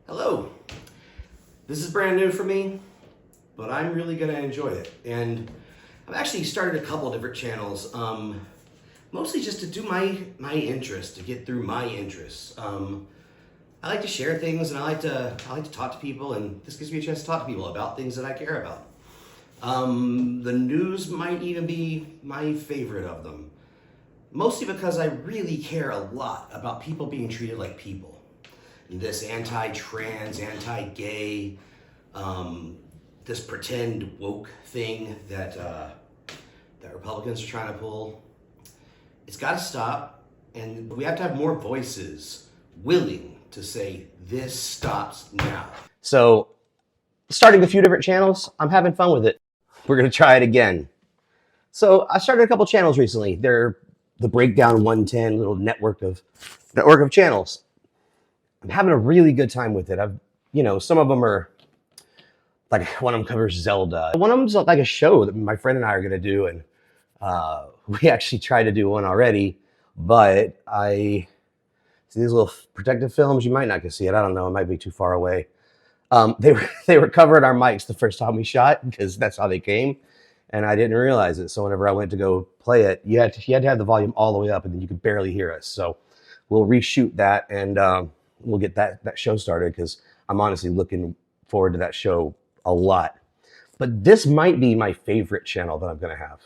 Hello. This is brand new for me, but I'm really going to enjoy it. And I've actually started a couple different channels, mostly just to do my interests, to get through my interests. I like to share things, and I like to talk to people, and this gives me a chance to talk to people about things that I care about. The news might even be my favorite of them, mostly because I really care a lot about people being treated like people. This anti-trans, anti-gay, this pretend woke thing that Republicans are trying to pull. It's got to stop, and we have to have more voices willing to say this stops now. So, starting a few different channels, I'm having fun with it. We're gonna try it again. So I started a couple channels recently. They're the Breakdown 110 little network of channels. I'm having a really good time with it. Some of them are like, one of them covers Zelda. One of them's like a show that my friend and I are gonna do, and we actually tried to do one already, but I see these little protective films. You might not get to see it. I don't know. It might be too far away. They were covering our mics the first time we shot because that's how they came, and I didn't realize it. So whenever I went to go play it, you had to have the volume all the way up, and then you could barely hear us. So we'll reshoot that, and we'll get that show started because I'm honestly looking forward to that show a lot. But this might be my favorite channel that I'm going to have.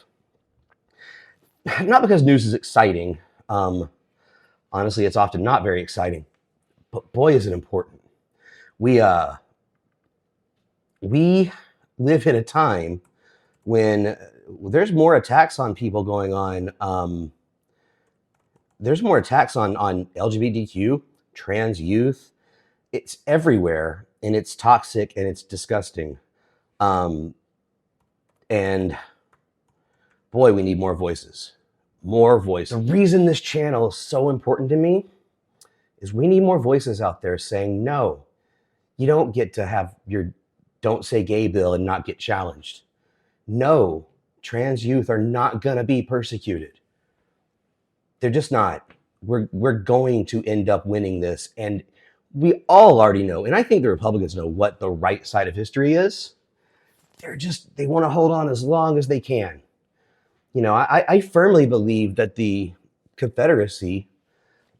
Not because news is exciting. Honestly, it's often not very exciting. But boy, is it important. We live in a time when there's more attacks on people going on. There's more attacks on LGBTQ, trans youth. It's everywhere, and it's toxic, and it's disgusting. And boy, we need more voices. More voices. The reason this channel is so important to me is we need more voices out there saying, no, you don't get to have your Don't Say Gay bill and not get challenged. No, trans youth are not going to be persecuted. They're just not. We're going to end up winning this. And we all already know, and I think the Republicans know what the right side of history is. They want to hold on as long as they can. I firmly believe that the Confederacy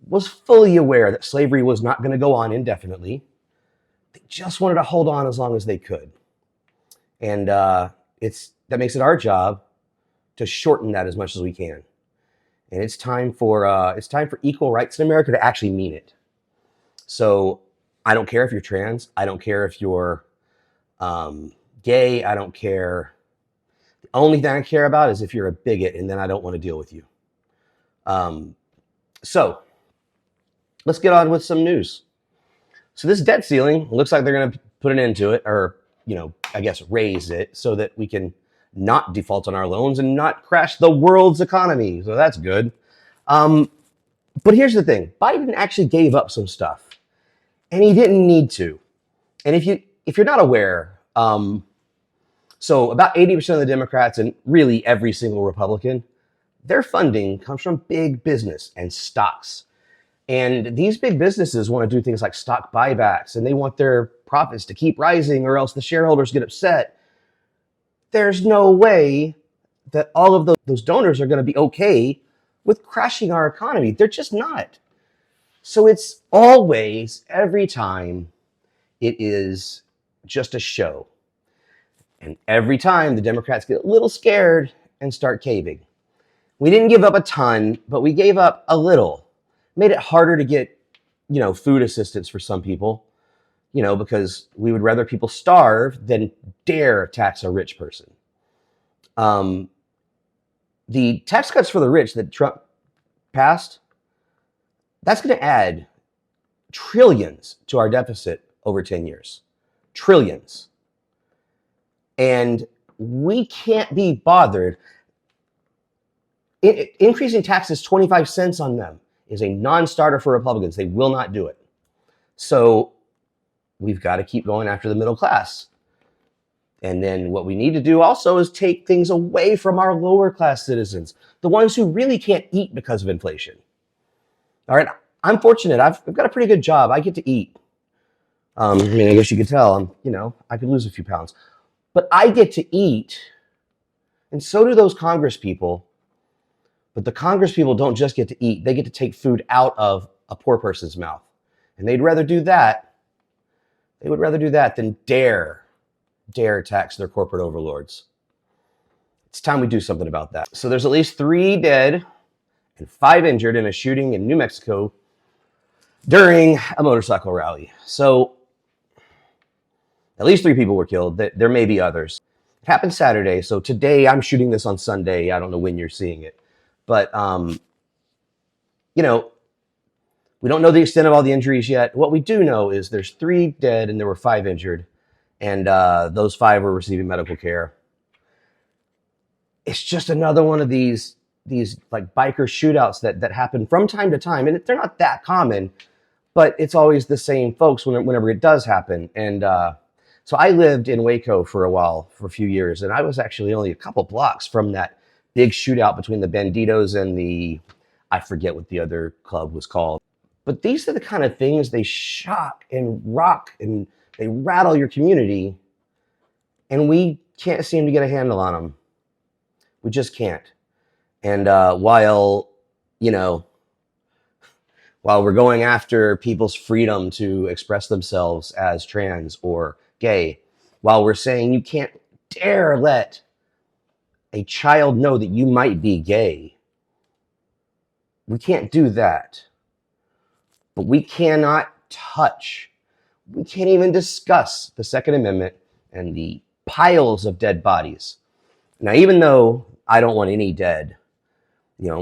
was fully aware that slavery was not going to go on indefinitely. They just wanted to hold on as long as they could. And that makes it our job to shorten that as much as we can. And it's time for equal rights in America to actually mean it. So I don't care if you're trans. I don't care if you're gay. I don't care. The only thing I care about is if you're a bigot, and then I don't want to deal with you. So let's get on with some news. So this debt ceiling looks like they're going to put an end to it, or I guess raise it so that we can not default on our loans and not crash the world's economy. So that's good. But here's the thing: Biden actually gave up some stuff, and he didn't need to. And if you're not aware, so about 80% of the Democrats and really every single Republican, their funding comes from big business and stocks. And these big businesses want to do things like stock buybacks, and they want their profits to keep rising or else the shareholders get upset. There's no way that all of those donors are going to be okay with crashing our economy. They're just not. So it's always, every time, it is just a show. And every time the Democrats get a little scared and start caving. We didn't give up a ton, but we gave up a little. Made it harder to get, food assistance for some people, because we would rather people starve than dare tax a rich person. The tax cuts for the rich that Trump passed, that's going to add trillions to our deficit over 10 years. Trillions. And we can't be bothered. Increasing taxes 25 cents on them is a non-starter for Republicans. They will not do it. So we've got to keep going after the middle class. And then what we need to do also is take things away from our lower class citizens, the ones who really can't eat because of inflation. All right, I'm fortunate. I've got a pretty good job. I get to eat. I mean, I guess you could tell I could lose a few pounds, but I get to eat, and so do those Congress people. But the Congress people don't just get to eat; they get to take food out of a poor person's mouth, and they'd rather do that. They would rather do that than dare tax their corporate overlords. It's time we do something about that. So there's at least 3 dead and 5 injured in a shooting in New Mexico during a motorcycle rally. So at least 3 people were killed. There may be others. It happened Saturday. So today, I'm shooting this on Sunday. I don't know when you're seeing it. But, we don't know the extent of all the injuries yet. What we do know is there's 3 dead and there were 5 injured. And those 5 were receiving medical care. It's just another one of these like biker shootouts that happen from time to time. And they're not that common, but it's always the same folks whenever it does happen. And so I lived in Waco for a few years, and I was actually only a couple blocks from that big shootout between the Banditos and I forget what the other club was called. But these are the kind of things they shock and rock and they rattle your community, and we can't seem to get a handle on them. We just can't. And while we're going after people's freedom to express themselves as trans or gay, while we're saying you can't dare let a child know that you might be gay, we can't do that. But we cannot we can't even discuss the Second Amendment and the piles of dead bodies. Now, even though I don't want any dead,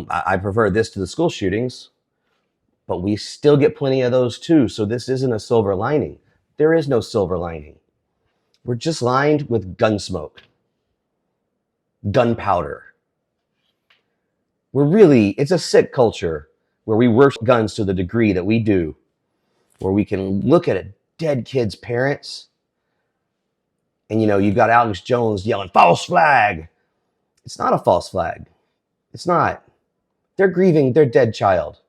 I prefer this to the school shootings, but we still get plenty of those too. So this isn't a silver lining. There is no silver lining. We're just lined with gun smoke, gunpowder. It's a sick culture where we worship guns to the degree that we do, where we can look at a dead kid's parents and, you've got Alex Jones yelling, false flag. It's not a false flag. It's not. They're grieving their dead child.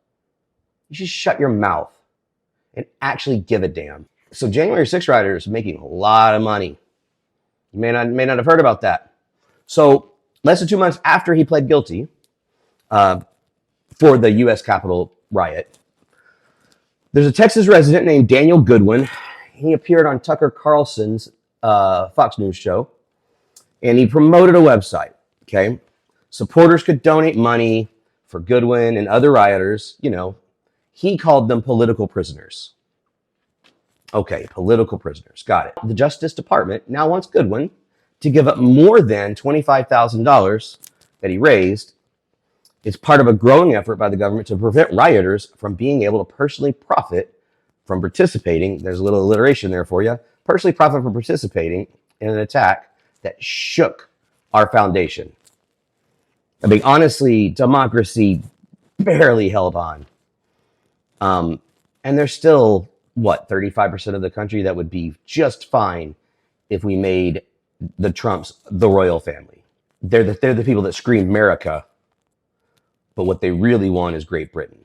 You should shut your mouth and actually give a damn. So January 6th rioters are making a lot of money. You may not have heard about that. So less than 2 months after he pled guilty for the U.S. Capitol riot, there's a Texas resident named Daniel Goodwin. He appeared on Tucker Carlson's Fox News show, and he promoted a website. Okay, supporters could donate money for Goodwin and other rioters. He called them political prisoners. Okay, political prisoners. Got it. The Justice Department now wants Goodwin to give up more than $25,000 that he raised. It's part of a growing effort by the government to prevent rioters from being able to personally profit from participating. There's a little alliteration there for you. Personally profit from participating in an attack that shook our foundation. I mean, honestly, democracy barely held on. And there's still, 35% of the country that would be just fine if we made the Trumps the royal family. They're the people that scream America, but what they really want is Great Britain.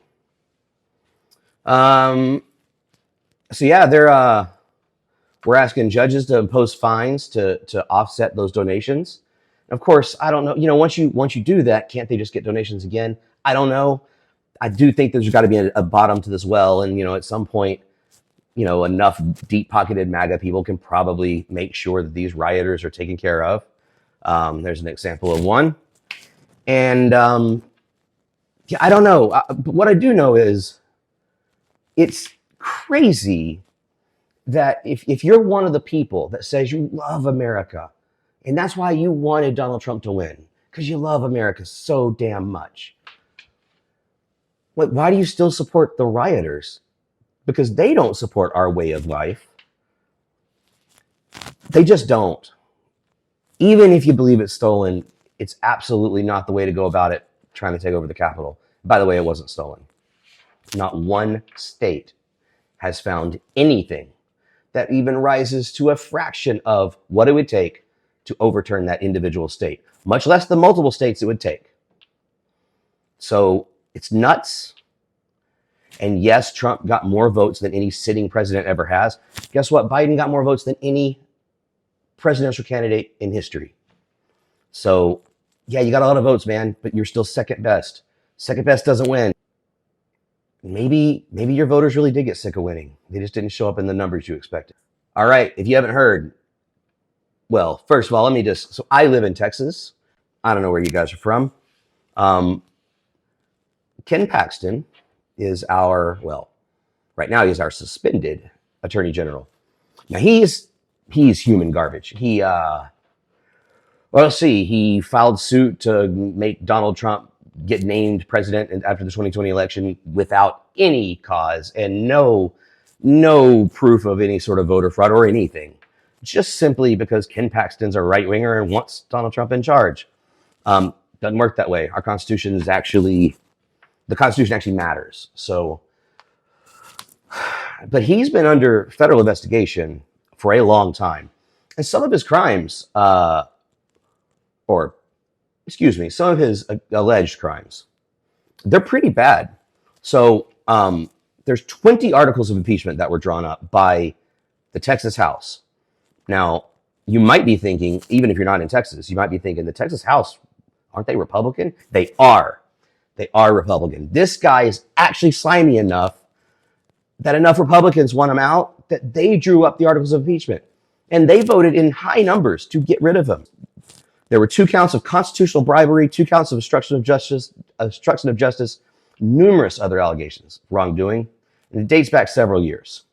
So yeah, we're asking judges to impose fines to offset those donations. Of course, I don't know. Once you do that, can't they just get donations again? I don't know. I do think there's got to be a bottom to this well, and at some point, enough deep-pocketed MAGA people can probably make sure that these rioters are taken care of. There's an example of one, and I don't know. But what I do know is it's crazy that if you're one of the people that says you love America, and that's why you wanted Donald Trump to win, because you love America so damn much, why do you still support the rioters? Because they don't support our way of life. They just don't. Even if you believe it's stolen, it's absolutely not the way to go about it, trying to take over the Capitol. By the way, it wasn't stolen. Not one state has found anything that even rises to a fraction of what it would take to overturn that individual state, much less the multiple states it would take. So it's nuts. And yes, Trump got more votes than any sitting president ever has. Guess what? Biden got more votes than any presidential candidate in history. So, yeah, you got a lot of votes, man, but you're still second best. Second best doesn't win. Maybe your voters really did get sick of winning. They just didn't show up in the numbers you expected. All right, if you haven't heard, well, first of all, so I live in Texas. I don't know where you guys are from. Ken Paxton is right now he's our suspended attorney general. Now he's human garbage. He filed suit to make Donald Trump get named president after the 2020 election without any cause and no proof of any sort of voter fraud or anything. Just simply because Ken Paxton's a right winger and wants Donald Trump in charge. Doesn't work that way. The Constitution actually matters. So, but he's been under federal investigation for a long time. And some of his crimes, some of his alleged crimes, they're pretty bad. So there's 20 articles of impeachment that were drawn up by the Texas House. Now, you might be thinking, even if you're not in Texas, you might be thinking, the Texas House, aren't they Republican? They are. They are Republican. This guy is actually slimy enough that enough Republicans want him out that they drew up the articles of impeachment. And they voted in high numbers to get rid of him. There were 2 counts of constitutional bribery, 2 counts of obstruction of justice, numerous other allegations of wrongdoing, and it dates back several years.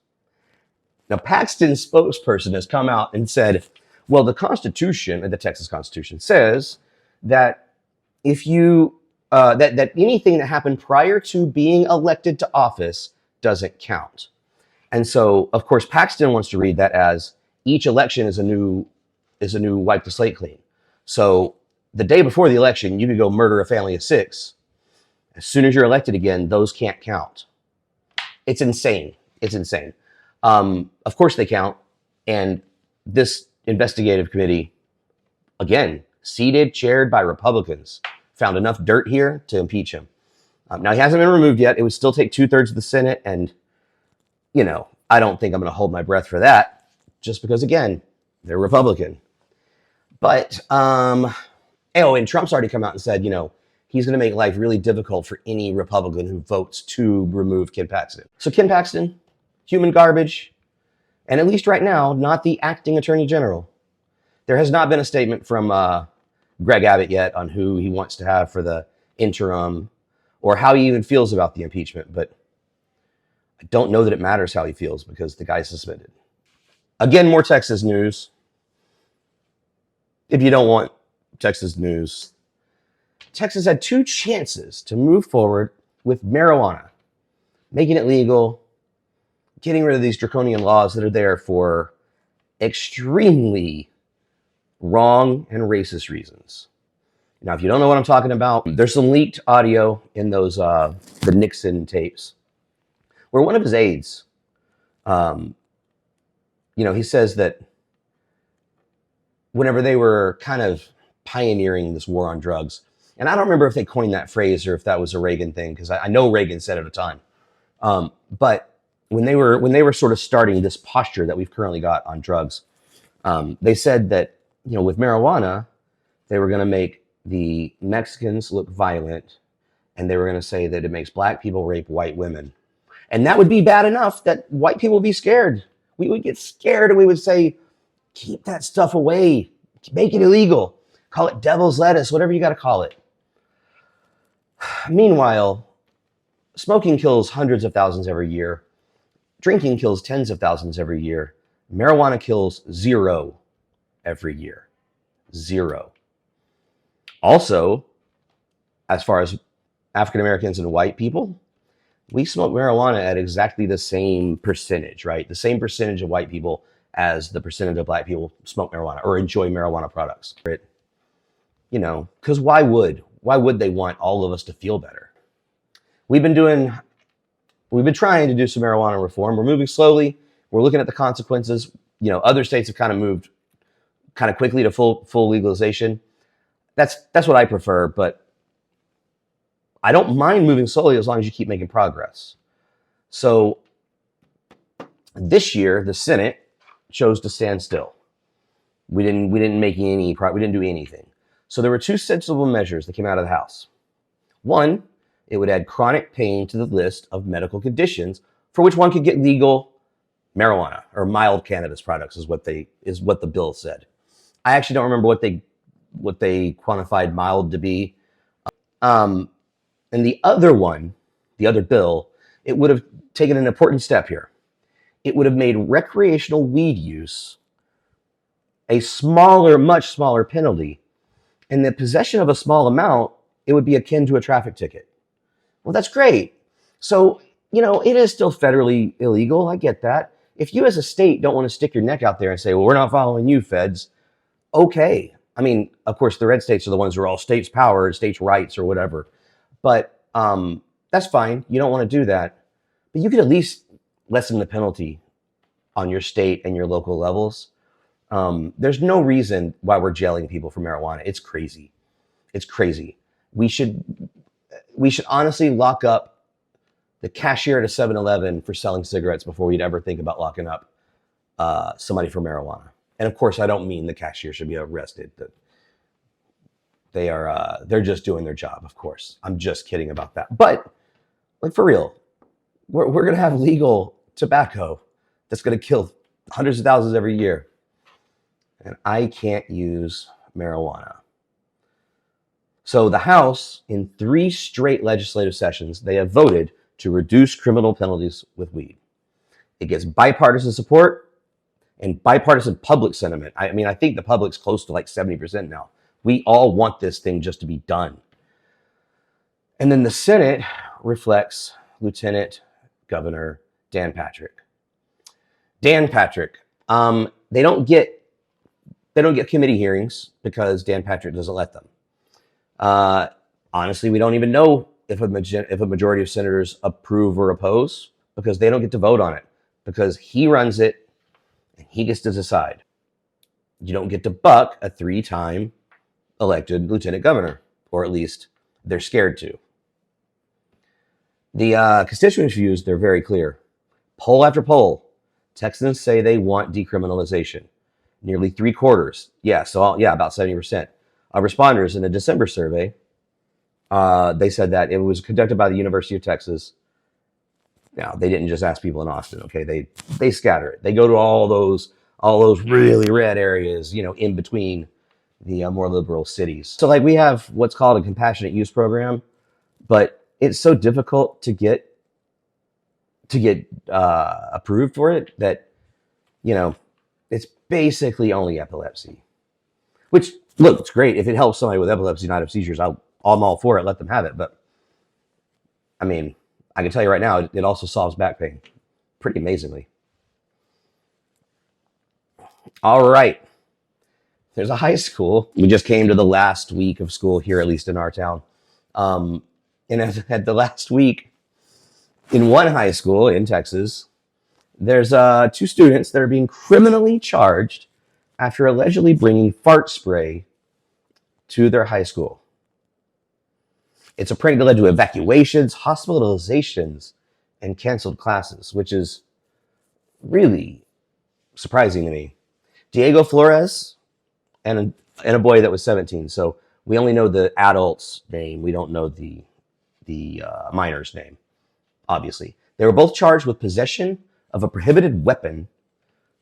Now, Paxton's spokesperson has come out and said, well, the Constitution, the Texas Constitution, says that if you that anything that happened prior to being elected to office doesn't count. And so, of course, Paxton wants to read that as each election is a new wipe the slate clean. So the day before the election, you could go murder a family of 6. As soon as you're elected again, those can't count. It's insane. It's insane. Of course they count. And this investigative committee, again, chaired by Republicans, found enough dirt here to impeach him. Now, he hasn't been removed yet. It would still take 2/3 of the Senate. And, I don't think I'm going to hold my breath for that just because, again, they're Republican. But, and Trump's already come out and said, he's going to make life really difficult for any Republican who votes to remove Ken Paxton. So Ken Paxton, human garbage, and at least right now, not the acting attorney general. There has not been a statement from Greg Abbott yet on who he wants to have for the interim or how he even feels about the impeachment. But I don't know that it matters how he feels because the guy's suspended. Again, more Texas news. If you don't want Texas news, Texas had 2 chances to move forward with marijuana, making it legal, getting rid of these draconian laws that are there for extremely wrong and racist reasons. Now, if you don't know what I'm talking about, there's some leaked audio in those the Nixon tapes where one of his aides, he says that whenever they were kind of pioneering this war on drugs, and I don't remember if they coined that phrase or if that was a Reagan thing, because I know Reagan said it a ton. But when they were sort of starting this posture that we've currently got on drugs, they said that with marijuana, they were going to make the Mexicans look violent, and they were going to say that it makes black people rape white women, and that would be bad enough that white people would be scared. We would get scared, and we would say, keep that stuff away, make it illegal, call it devil's lettuce, whatever you got to call it. Meanwhile, smoking kills hundreds of thousands every year. Drinking kills tens of thousands every year. Marijuana kills 0 every year. 0. Also, as far as African Americans and white people, we smoke marijuana at exactly the same percentage, right? The same percentage of white people as the percentage of black people smoke marijuana or enjoy marijuana products. Because why would they want all of us to feel better? We've been trying to do some marijuana reform. We're moving slowly. We're looking at the consequences. Other states have kind of moved kind of quickly to full legalization. That's what I prefer, but I don't mind moving slowly as long as you keep making progress. So this year, the Senate chose to stand still. We didn't do anything. So there were two sensible measures that came out of the House. One, it would add chronic pain to the list of medical conditions for which one could get legal marijuana or mild cannabis products is what the bill said. I actually don't remember what they quantified mild to be. And the other bill, it would have taken an important step here. It would have made recreational weed use a much smaller penalty. And the possession of a small amount, it would be akin to a traffic ticket. Well, that's great. So, it is still federally illegal. I get that. If you as a state don't want to stick your neck out there and say, well, we're not following you, feds, okay. I mean, of course, the red states are the ones who are all states' power, states' rights, or whatever. But that's fine. You don't want to do that. But you could at least lessen the penalty on your state and your local levels. There's no reason why we're jailing people for marijuana. It's crazy. It's crazy. We should honestly lock up the cashier at a 7-Eleven for selling cigarettes before we'd ever think about locking up somebody for marijuana. And of course, I don't mean the cashier should be arrested. They're just doing their job, of course. I'm just kidding about that. But like for real, we're gonna have legal tobacco that's gonna kill hundreds of thousands every year. And I can't use marijuana. So the House, in 3 straight legislative sessions, they have voted to reduce criminal penalties with weed. It gets bipartisan support and bipartisan public sentiment. I mean, I think the public's close to like 70% now. We all want this thing just to be done. And then the Senate reflects Lieutenant Governor Dan Patrick. Dan Patrick, they don't get committee hearings because Dan Patrick doesn't let them. Honestly, we don't even know if a majority of senators approve or oppose because they don't get to vote on it because he runs it and he gets to decide. You don't get to buck a 3-time elected lieutenant governor, or at least they're scared to. The constituents' views, they're very clear. Poll after poll, Texans say they want decriminalization. Nearly 3/4, about 70%. Responders in a December survey, they said that it was conducted by the University of Texas. Now, they didn't just ask people in Austin, okay? They scatter it. They go to all those really red areas, in between the more liberal cities. So like we have what's called a compassionate use program, but it's so difficult to get approved for it that, it's basically only epilepsy. Which, look, it's great. If it helps somebody with epilepsy not have seizures, I'm all for it. Let them have it. But, I mean, I can tell you right now, it also solves back pain pretty amazingly. All right. There's a high school. We just came to the last week of school here, at least in our town. And at the last week, in one high school in Texas, there's 2 students that are being criminally charged after allegedly bringing fart spray to their high school. It's a prank that led to evacuations, hospitalizations, and canceled classes, which is really surprising to me. Diego Flores and a boy that was 17. So we only know the adult's name. We don't know the minor's name, obviously. They were both charged with possession of a prohibited weapon,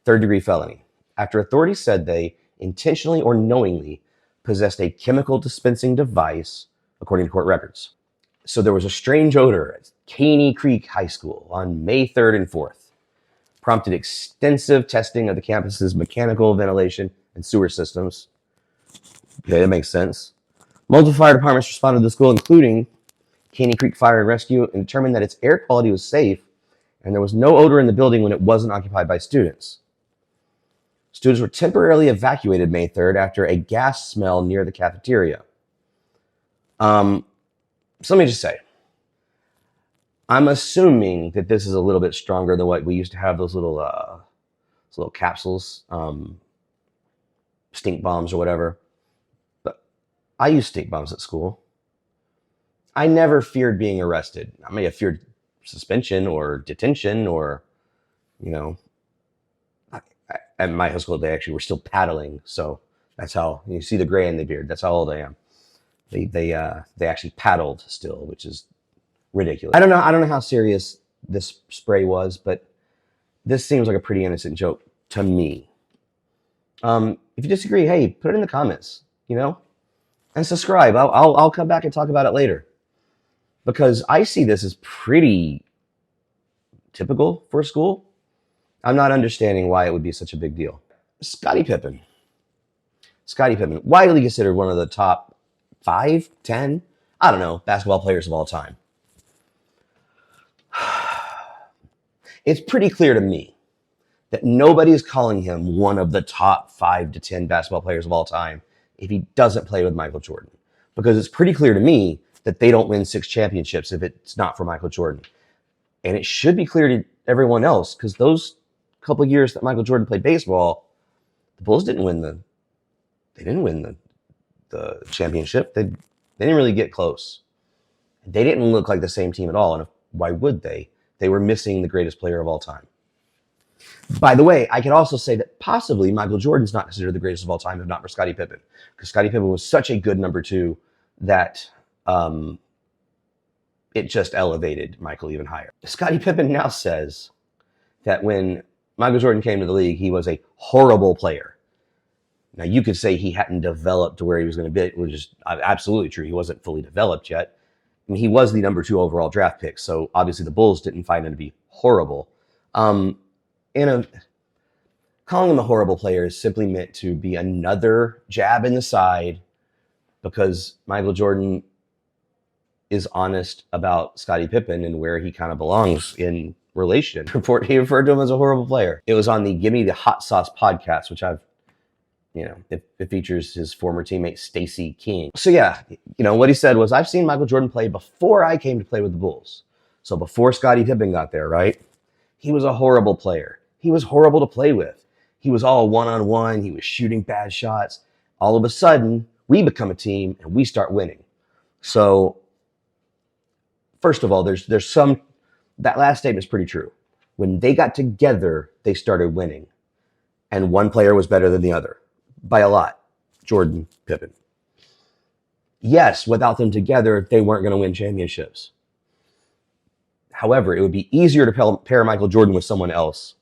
3rd-degree felony, after authorities said they intentionally or knowingly possessed a chemical dispensing device, according to court records. So there was a strange odor at Caney Creek High School on May 3rd and 4th, prompted extensive testing of the campus's mechanical, ventilation, and sewer systems. Okay, that makes sense. Multiple fire departments responded to the school, including Caney Creek Fire and Rescue, and determined that its air quality was safe and there was no odor in the building when it wasn't occupied by students. Students were temporarily evacuated May 3rd after a gas smell near the cafeteria. So let me just say, I'm assuming that this is a little bit stronger than what we used to have, those little capsules, stink bombs or whatever. But I used stink bombs at school. I never feared being arrested. I may have feared suspension or detention or, you know, at my high school, they actually were still paddling. So that's how you see the gray in the beard. That's how old I am. They actually paddled still, which is ridiculous. I don't know how serious this spray was, but this seems like a pretty innocent joke to me. If you disagree, hey, put it in the comments, and subscribe. I'll come back and talk about it later, because I see this as pretty typical for school. I'm not understanding why it would be such a big deal. Scottie Pippen, widely considered one of the top 5, 10, I don't know, basketball players of all time. It's pretty clear to me that nobody is calling him one of the top 5 to 10 basketball players of all time if he doesn't play with Michael Jordan. Because it's pretty clear to me that they don't win 6 championships if it's not for Michael Jordan. And it should be clear to everyone else, because those couple of years that Michael Jordan played baseball, the Bulls didn't win the championship. They didn't really get close. They didn't look like the same team at all. And why would they? They were missing the greatest player of all time. By the way, I could also say that possibly Michael Jordan's not considered the greatest of all time if not for Scottie Pippen, because Scottie Pippen was such a good number 2 that it just elevated Michael even higher. Scottie Pippen now says that when Michael Jordan came to the league, he was a horrible player. Now, you could say he hadn't developed to where he was going to be, which is absolutely true. He wasn't fully developed yet. I mean, he was the number 2 overall draft pick, so obviously the Bulls didn't find him to be horrible. Calling him a horrible player is simply meant to be another jab in the side, because Michael Jordan is honest about Scottie Pippen and where he kind of belongs in relation. He referred to him as a horrible player. It was on the Give Me the Hot Sauce podcast, which it features his former teammate Stacey King. So yeah, what he said was, I've seen Michael Jordan play before I came to play with the Bulls. So before Scottie Pippen got there, right? He was a horrible player. He was horrible to play with. He was all one-on-one. He was shooting bad shots. All of a sudden, we become a team and we start winning. So first of all, there's some, that last statement is pretty true. When they got together, they started winning. And one player was better than the other by a lot. Jordan, Pippen. Yes, without them together, they weren't going to win championships. However, it would be easier to pair Michael Jordan with someone else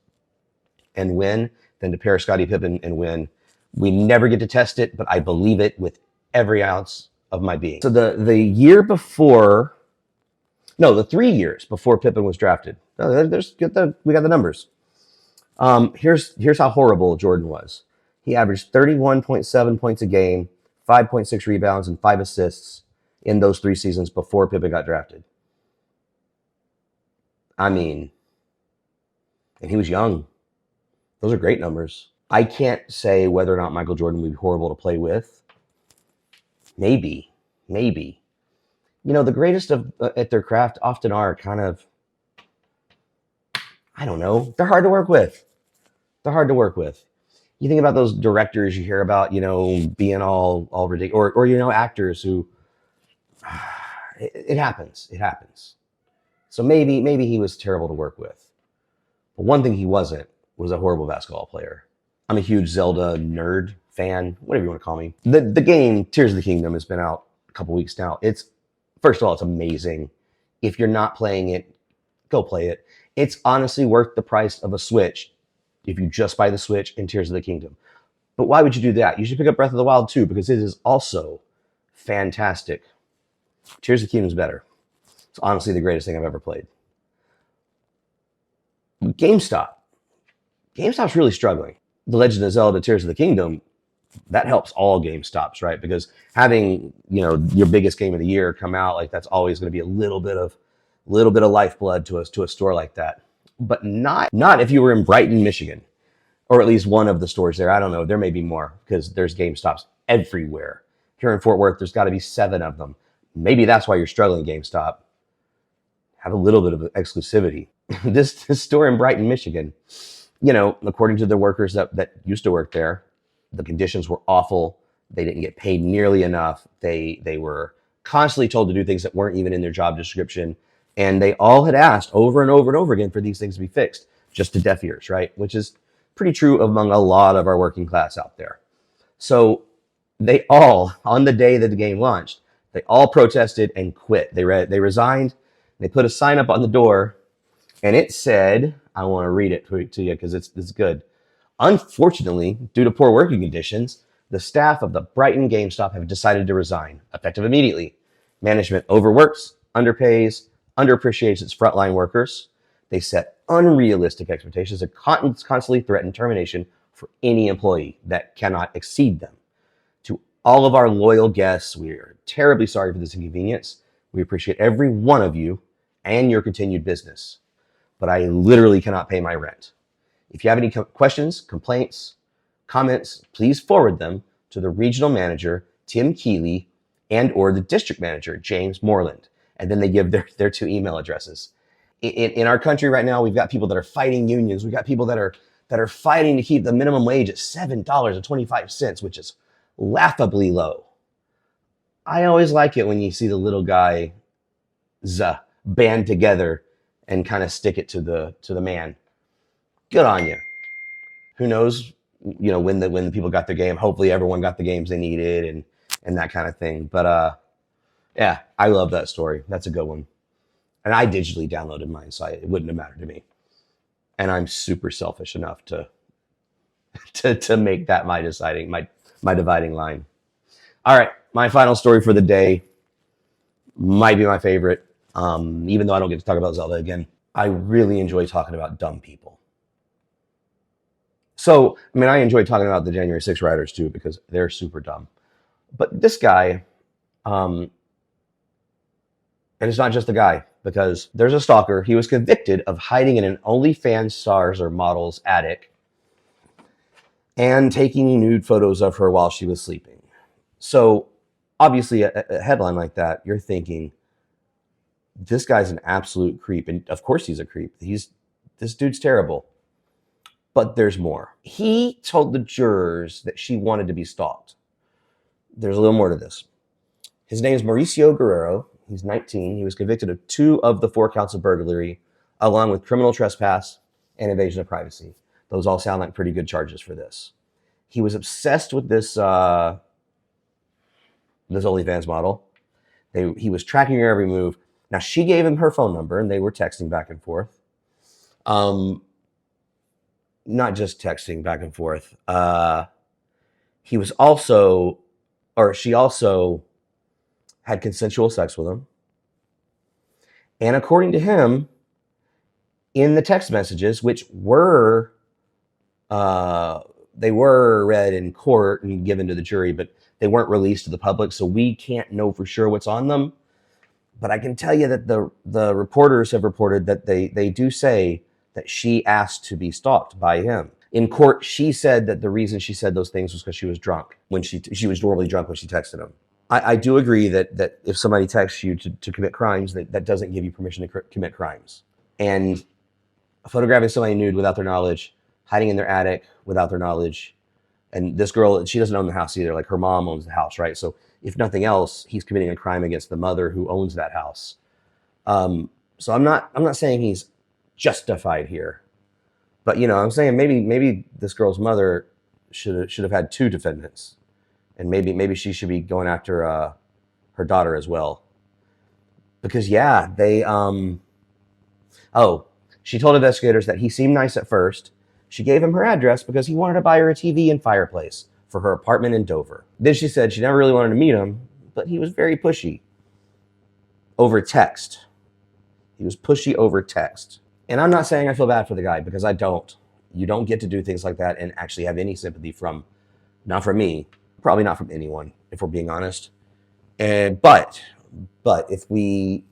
and win than to pair Scottie Pippen and win. We never get to test it, but I believe it with every ounce of my being. So the 3 years before Pippen was drafted, we got the numbers. Here's how horrible Jordan was. He averaged 31.7 points a game, 5.6 rebounds, and 5 assists in those 3 seasons before Pippen got drafted. I mean, and he was young. Those are great numbers. I can't say whether or not Michael Jordan would be horrible to play with. Maybe. The greatest at their craft often are kind of, I don't know, they're hard to work with. You think about those directors you hear about, being all ridiculous, or actors who, it happens. So maybe he was terrible to work with. But one thing he wasn't was a horrible basketball player. I'm a huge Zelda nerd fan, whatever you want to call me. The game Tears of the Kingdom has been out a couple weeks now. First of all, it's amazing. If you're not playing it, go play it. It's honestly worth the price of a Switch if you just buy the Switch and Tears of the Kingdom. But why would you do that? You should pick up Breath of the Wild too, because it is also fantastic. Tears of the Kingdom is better. It's honestly the greatest thing I've ever played. GameStop's really struggling. The Legend of Zelda Tears of the Kingdom, that helps all GameStops, right? Because having, your biggest game of the year come out, like, that's always going to be a little bit of lifeblood to a store like that. But not if you were in Brighton, Michigan, or at least one of the stores there. I don't know. There may be more, because there's GameStops everywhere. Here in Fort Worth, there's got to be 7 of them. Maybe that's why you're struggling, GameStop. Have a little bit of exclusivity. This store in Brighton, Michigan, according to the workers that used to work there, the conditions were awful. They didn't get paid nearly enough. They were constantly told to do things that weren't even in their job description. And they all had asked over and over and over again for these things to be fixed, just to deaf ears, right? Which is pretty true among a lot of our working class out there. So they all, on the day that the game launched, they all protested and quit. They resigned. They put a sign up on the door, and it said, I want to read it to you because it's good. Unfortunately, due to poor working conditions, the staff of the Brighton GameStop have decided to resign, effective immediately. Management overworks, underpays, underappreciates its frontline workers. They set unrealistic expectations and constantly threaten termination for any employee that cannot exceed them. To all of our loyal guests, we are terribly sorry for this inconvenience. We appreciate every one of you and your continued business. But I literally cannot pay my rent. If you have any questions, complaints, comments, please forward them to the regional manager, Tim Keeley, and or the district manager, James Moreland. And then they give their 2 email addresses. In our country right now, we've got people that are fighting unions. We've got people that are fighting to keep the minimum wage at $7.25, which is laughably low. I always like it when you see the little guys band together and kind of stick it to the man. Good on you. Who knows, when the people got their game. Hopefully everyone got the games they needed and that kind of thing. But yeah, I love that story. That's a good one. And I digitally downloaded mine, so it wouldn't have mattered to me. And I'm super selfish enough to make that my dividing line. All right, my final story for the day might be my favorite, even though I don't get to talk about Zelda again. I really enjoy talking about dumb people. So, I enjoy talking about the January 6th rioters too, because they're super dumb. But this guy, and it's not just the guy, because there's a stalker. He was convicted of hiding in an OnlyFans stars or model's attic and taking nude photos of her while she was sleeping. So, obviously, a headline like that, you're thinking, this guy's an absolute creep. And of course he's a creep. This dude's terrible. But there's more. He told the jurors that she wanted to be stalked. There's a little more to this. His name is Mauricio Guerrero. He's 19. He was convicted of 2 of the 4 counts of burglary, along with criminal trespass and invasion of privacy. Those all sound like pretty good charges for this. He was obsessed with this OnlyFans model. He was tracking her every move. Now, she gave him her phone number, and they were texting back and forth. Not just texting back and forth. She also had consensual sex with him. And according to him, in the text messages, which were they were read in court and given to the jury, but they weren't released to the public, so we can't know for sure what's on them. But I can tell you that the reporters have reported that they do say that she asked to be stalked by him. In court, she said that the reason she said those things was because she was drunk. When she was normally drunk when she texted him. I do agree that if somebody texts you to commit crimes, that doesn't give you permission to commit crimes. And photographing somebody nude without their knowledge, hiding in their attic without their knowledge, and this girl, she doesn't own the house either. Like, her mom owns the house, right? So if nothing else, he's committing a crime against the mother who owns that house. So I'm not saying he's justified here, but I'm saying maybe this girl's mother should have had 2 defendants. And maybe she should be going after her daughter as well. Because, yeah, she told investigators that he seemed nice at first. She gave him her address because he wanted to buy her a TV and fireplace for her apartment in Dover. Then she said she never really wanted to meet him, but he was very pushy over text. He was pushy over text. And I'm not saying I feel bad for the guy, because I don't. You don't get to do things like that and actually have any sympathy not from me, probably not from anyone, if we're being honest. But if you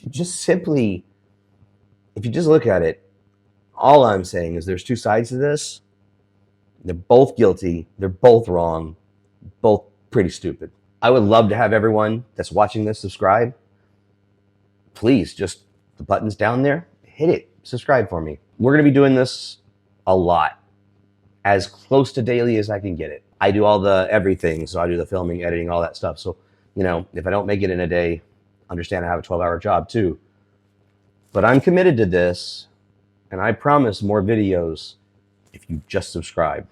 just look at it, all I'm saying is there's 2 sides to this. They're both guilty. They're both wrong. Both pretty stupid. I would love to have everyone that's watching this subscribe. Please, just the button's down there. Hit it. Subscribe for me. We're going to be doing this a lot. As close to daily as I can get it. I do all the everything. So I do the filming, editing, all that stuff. So, if I don't make it in a day, Understand I have a 12-hour job too. But I'm committed to this, and I promise more videos if you just subscribe.